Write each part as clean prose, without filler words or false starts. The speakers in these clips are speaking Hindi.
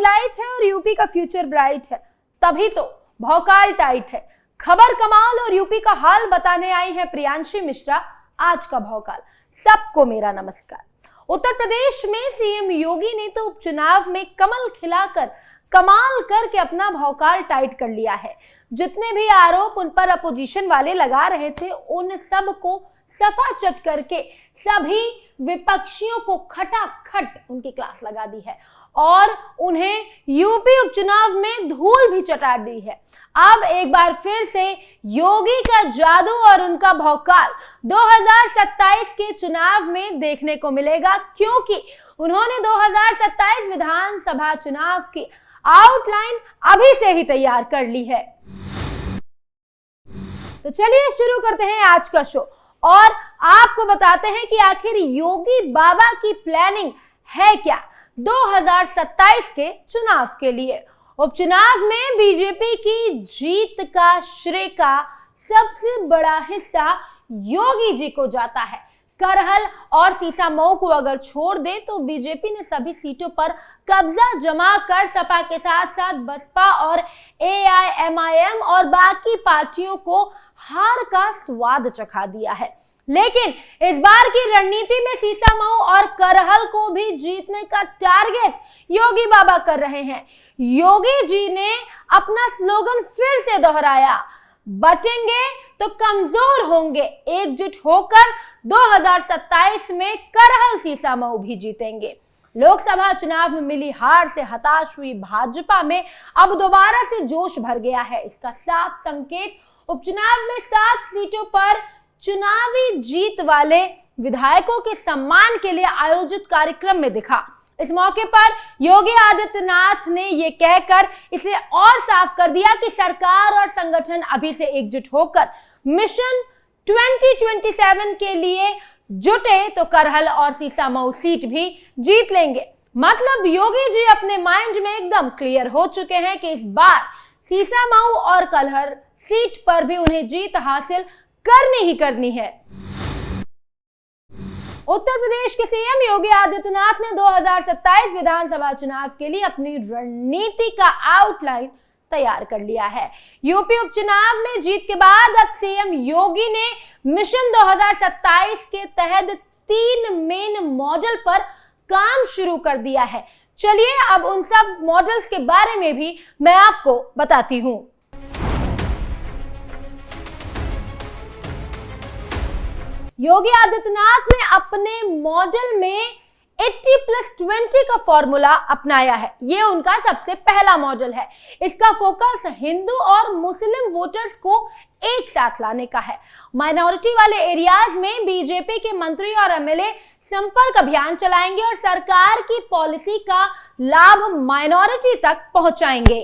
लाइट है और यूपी का फ्यूचर ब्राइट है, तभी तो भौकाल टाइट है। खबर कमाल और यूपी का हाल बताने आई है प्रियांशी मिश्रा। आज का भौकाल। सबको मेरा नमस्कार। उत्तर प्रदेश में सीएम योगी ने तो उपचुनाव में कमल खिलाकर कमाल करके अपना भौकाल टाइट कर लिया है। जितने भी आरोप उन पर अपोजिशन वाले लगा रहे थे, उन सब को सफा चट करके सभी विपक्षियों को खटाखट उनकी क्लास लगा दी है और उन्हें यूपी उपचुनाव में धूल भी चटा दी है। अब एक बार फिर से योगी का जादू और उनका भौकाल 2027 के चुनाव में देखने को मिलेगा, क्योंकि उन्होंने 2027 विधानसभा चुनाव की आउटलाइन अभी से ही तैयार कर ली है। तो चलिए शुरू करते हैं आज का शो और आपको बताते हैं कि आखिर योगी बाबा की प्लानिंग है क्या 2027 के चुनाव के लिए। उपचुनाव में बीजेपी की जीत का श्रेय का सबसे बड़ा हिस्सा योगी जी को जाता है। करहल और सीतामऊ को अगर छोड़ दे तो बीजेपी ने सभी सीटों पर कब्जा जमा कर सपा के साथ साथ बसपा और एआईएमआईएम और बाकी पार्टियों को हार का स्वाद चखा दिया है। लेकिन इस बार की रणनीति में सीतामऊ और करहल को भी जीतने का टारगेट योगी बाबा कर रहे हैं। योगी जी ने अपना स्लोगन फिर से दोहराया, बटेंगे तो कमजोर होंगे, एकजुट होकर 2027 में करहल सीतामऊ भी जीतेंगे। लोकसभा चुनाव में मिली हार से हताश हुई भाजपा में अब दोबारा से जोश भर गया है। इसका साफ संकेत उपचुनाव में 7 सीटों पर चुनावी जीत वाले विधायकों के सम्मान के लिए आयोजित कार्यक्रम में दिखा। इस मौके पर योगी आदित्यनाथ ने ये कहकर इसे और साफ कर दिया कि सरकार और संगठन अभी से एकजुट होकर मिशन 2027 के लिए जुटे तो करहल और सीतामऊ सीट भी जीत लेंगे। मतलब योगी जी अपने माइंड में एकदम क्लियर हो चुके हैं कि इस बार सीतामऊ और करहल सीट पर भी उन्हें जीत हासिल करनी ही करनी है। उत्तर प्रदेश के सीएम योगी आदित्यनाथ ने 2027 विधानसभा चुनाव के लिए अपनी रणनीति का आउटलाइन तैयार कर लिया है। यूपी उपचुनाव में जीत के बाद अब सीएम योगी ने मिशन 2027 के तहत 3 मेन मॉडल पर काम शुरू कर दिया है। चलिए अब उन सब मॉडल्स के बारे में भी मैं आपको बताती हूं। योगी आदित्यनाथ ने अपने मॉडल में 80+20 का फॉर्मूला अपनाया है। ये उनका सबसे पहला मॉडल है। इसका फोकस हिंदू और मुस्लिम वोटर्स को एक साथ लाने का है। माइनॉरिटी वाले एरियाज में बीजेपी के मंत्री और एमएलए संपर्क अभियान चलाएंगे और सरकार की पॉलिसी का लाभ माइनॉरिटी तक पहुंचाएंगे।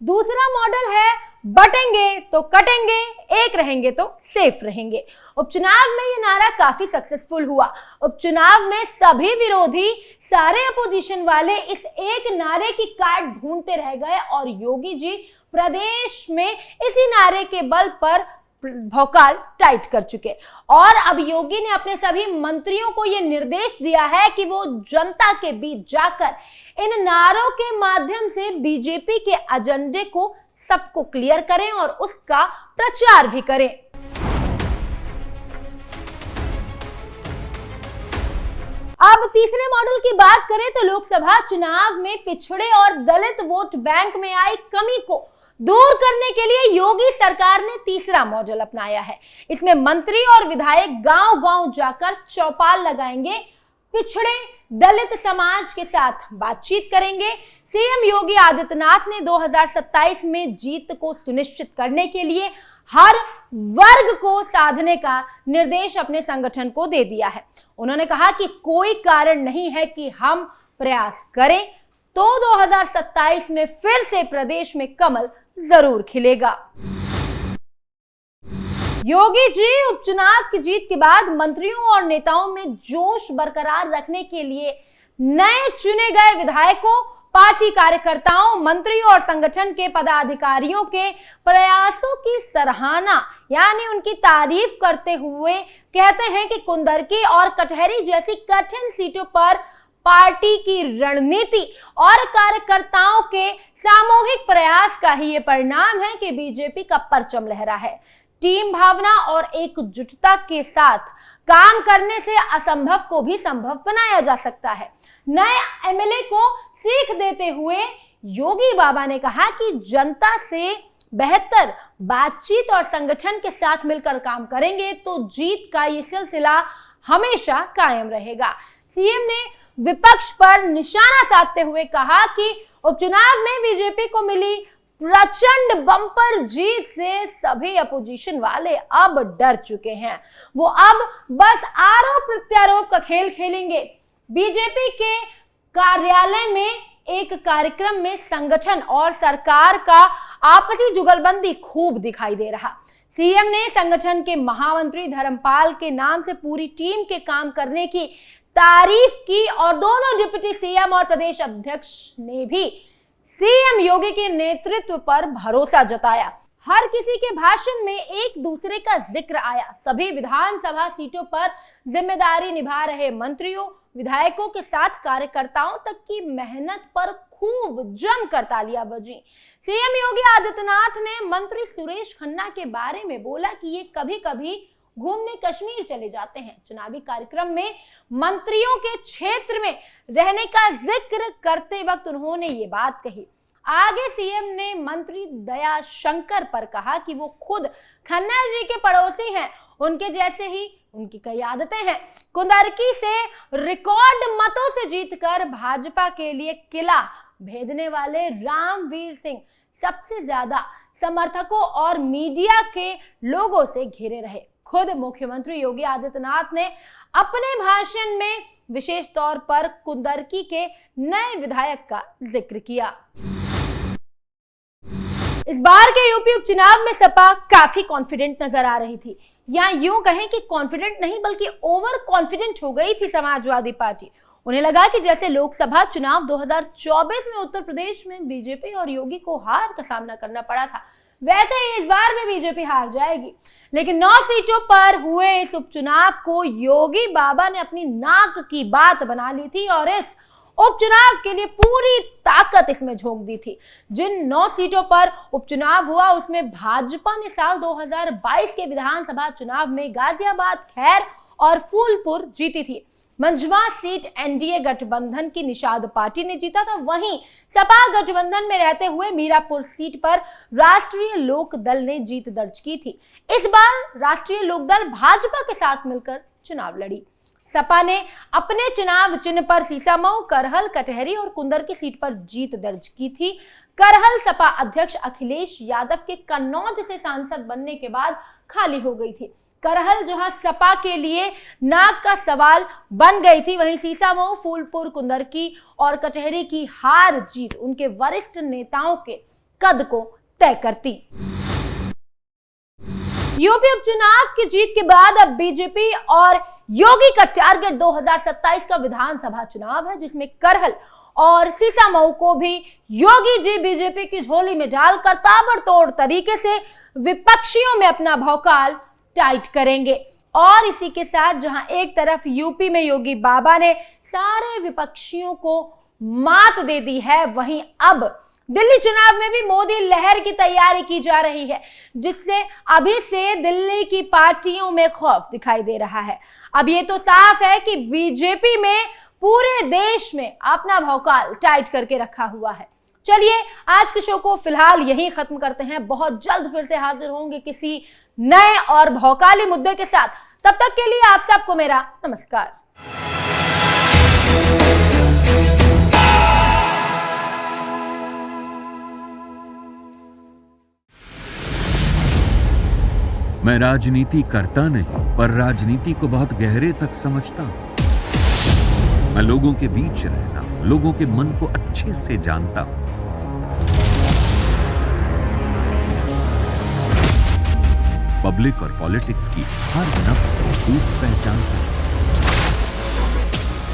दूसरा मॉडल है बटेंगे तो कटेंगे, एक रहेंगे तो सेफ रहेंगे। उपचुनाव में ये नारा काफी सक्सेसफुल हुआ। उपचुनाव में सभी विरोधी, सारे अपोजिशन वाले इस एक नारे की काट ढूंढते रह गए और योगी जी प्रदेश में इसी नारे के बल पर भौकाल टाइट कर चुके। और अब योगी ने अपने सभी मंत्रियों को यह निर्देश दिया है कि वो जनता के बीच जाकर इन नारों के माध्यम से बीजेपी के एजेंडे को सबको क्लियर करें और उसका प्रचार भी करें। अब तीसरे मॉडल की बात करें तो लोकसभा चुनाव में पिछड़े और दलित वोट बैंक में आई कमी को दूर करने के लिए योगी सरकार ने तीसरा मॉडल अपनाया है। इसमें मंत्री और विधायक गांव-गांव जाकर चौपाल लगाएंगे, पिछड़े दलित समाज के साथ बातचीत करेंगे। सीएम योगी आदित्यनाथ ने 2027 में जीत को सुनिश्चित करने के लिए हर वर्ग को साधने का निर्देश अपने संगठन को दे दिया है। उन्होंने कहा कि कोई कारण नहीं है कि हम प्रयास करें तो 2027 में फिर से प्रदेश में कमल जरूर खिलेगा। योगी जी उपचुनाव की जीत के बाद मंत्रियों और नेताओं में जोश बरकरार रखने के लिए नए चुने गए विधायकों पार्टी कार्यकर्ताओं, मंत्रियों और संगठन के पदाधिकारियों के प्रयासों की सराहना यानी उनकी तारीफ करते हुए कहते हैं कि कुंदरकी और कटहरी जैसी कठिन सीटों पर पार्टी की रणनीति और कार्यकर्ताओं के सामूहिक प्रयास का ही ये परिणाम है कि बीजेपी का परचम लहरा है। टीम भावना और एकजुटता के साथ काम करने से असंभव को भी संभव बनाया जा सकता है। नए एमएलए को सीख देते हुए योगी बाबा ने कहा कि जनता से बेहतर बातचीत और संगठन के साथ मिलकर काम करेंगे तो जीत का ये सिलसिला हमेशा कायम रहेगा। सीएम ने विपक्ष पर निशाना साधते हुए कहा कि उपचुनाव में बीजेपी को मिली प्रचंड बम्पर जीत से सभी अपोजिशन वाले अब डर चुके हैं। वो अब बस आरोप प्रत्यारोप का खेल खेलेंगे। बीजेपी के कार्यालय में एक कार्यक्रम में संगठन और सरकार का आपसी जुगलबंदी खूब दिखाई दे रहा। सीएम ने संगठन के महामंत्री धर्मपाल के नाम से पूरी टीम के काम करने की तारीफ की और दोनों डिप्टी सीएम और प्रदेश अध्यक्ष ने भी सीएम योगी के नेतृत्व पर भरोसा जताया। हर किसी के भाषण में एक दूसरे का जिक्र आया। सभी विधानसभा सीटों पर जिम्मेदारी निभा रहे मंत्रियों, विधायकों के साथ कार्यकर्ताओं तक की मेहनत पर खूब जमकर तालियां बजी। सीएम योगी आदित्यनाथ ने मंत्री सुरेश खन्ना के बारे में बोला कि ये कभी-कभी घूमने कश्मीर चले जाते हैं। चुनावी कार्यक्रम में मंत्रियों के क्षेत्र में रहने का जिक्र करते वक्त उन्होंने ये बात कही। आगे सीएम ने मंत्री दया शंकर पर कहा कि वो खुद खन्ना जी के पड़ोसी हैं, उनके जैसे ही उनकी कई आदतें हैं। कुंदरकी से रिकॉर्ड मतों से जीतकर भाजपा के लिए किला भेदने वाले रामवीर सिंह सबसे ज्यादा समर्थकों और मीडिया के लोगों से घिरे रहे। खुद मुख्यमंत्री योगी आदित्यनाथ ने अपने भाषण में विशेष तौर पर कुंदरकी के नए विधायक का जिक्र किया। इस बार के यूपी उपचुनाव में सपा काफी कॉन्फिडेंट नजर आ रही थी, या यूं कहें कि कॉन्फिडेंट नहीं बल्कि ओवर कॉन्फिडेंट हो गई थी समाजवादी पार्टी। उन्हें लगा कि जैसे लोकसभा चुनाव 2024 में उत्तर प्रदेश में बीजेपी और योगी को हार का सामना करना पड़ा था, वैसे ही इस बार में बीजेपी हार जाएगी। लेकिन 9 सीटों पर हुए इस उपचुनाव को योगी बाबा ने अपनी नाक की बात बना ली थी और इस उपचुनाव के लिए पूरी ताकत इसमें झोंक दी थी। जिन 9 सीटों पर उपचुनाव हुआ उसमें भाजपा ने साल 2022 के विधानसभा चुनाव में गाजियाबाद, खैर और फूलपुर जीती थी। मंझवा सीट एनडीए गठबंधन की निषाद पार्टी ने जीता था। वहीं सपा गठबंधन में रहते हुए मीरापुर सीट पर राष्ट्रीय लोक दल ने जीत दर्ज की थी। इस बार राष्ट्रीय लोक दल भाजपा के साथ मिलकर चुनाव लड़ी। सपा ने अपने चुनाव चिन्ह पर सीसामऊ, करहल, कटहरी और कुंदरकी सीट पर जीत दर्ज की थी। करहल सपा अध्यक्ष अखिलेश यादव के कन्नौज से सांसद बनने के बाद खाली हो गई थी। करहल जहां सपा के लिए नाक का सवाल बन गई थी, वहीं सीसामऊ, फूलपुर, कुंदरकी और कटहरी की हार जीत उनके वरिष्ठ नेताओं के कद को तय करती। यूपी उपचुनाव की जीत के बाद अब बीजेपी और योगी का टारगेट 2027 का विधानसभा चुनाव है, जिसमें करहल और सीसामऊ को भी योगी जी बीजेपी की झोली में डालकर ताबड़तोड़ तरीके से विपक्षियों में अपना भौकाल टाइट करेंगे। और इसी के साथ जहां एक तरफ यूपी में योगी बाबा ने सारे विपक्षियों को मात दे दी है, वहीं अब दिल्ली चुनाव में भी मोदी लहर की तैयारी की जा रही है, जिससे अभी से दिल्ली की पार्टियों में खौफ दिखाई दे रहा है। अब ये तो साफ है कि बीजेपी में पूरे देश में अपना भौकाल टाइट करके रखा हुआ है। चलिए आज के शो को फिलहाल यहीं खत्म करते हैं। बहुत जल्द फिर से हाजिर होंगे किसी नए और भौकाली मुद्दे के साथ। तब तक के लिए आप सबको मेरा नमस्कार। मैं राजनीति करता नहीं, पर राजनीति को बहुत गहरे तक समझता हूं। मैं लोगों के बीच रहता हूं, लोगों के मन को अच्छे से जानता हूं। पब्लिक और पॉलिटिक्स की हर नब्ज को खूब पहचानता हूं।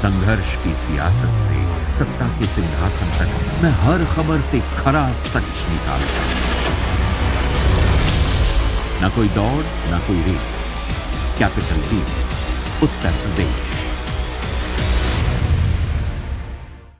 संघर्ष की सियासत से सत्ता के सिंहासन तक मैं हर खबर से खरा सच निकालता हूं। ना कोई दौड़, ना कोई race. Capital TV, Uttar Pradesh.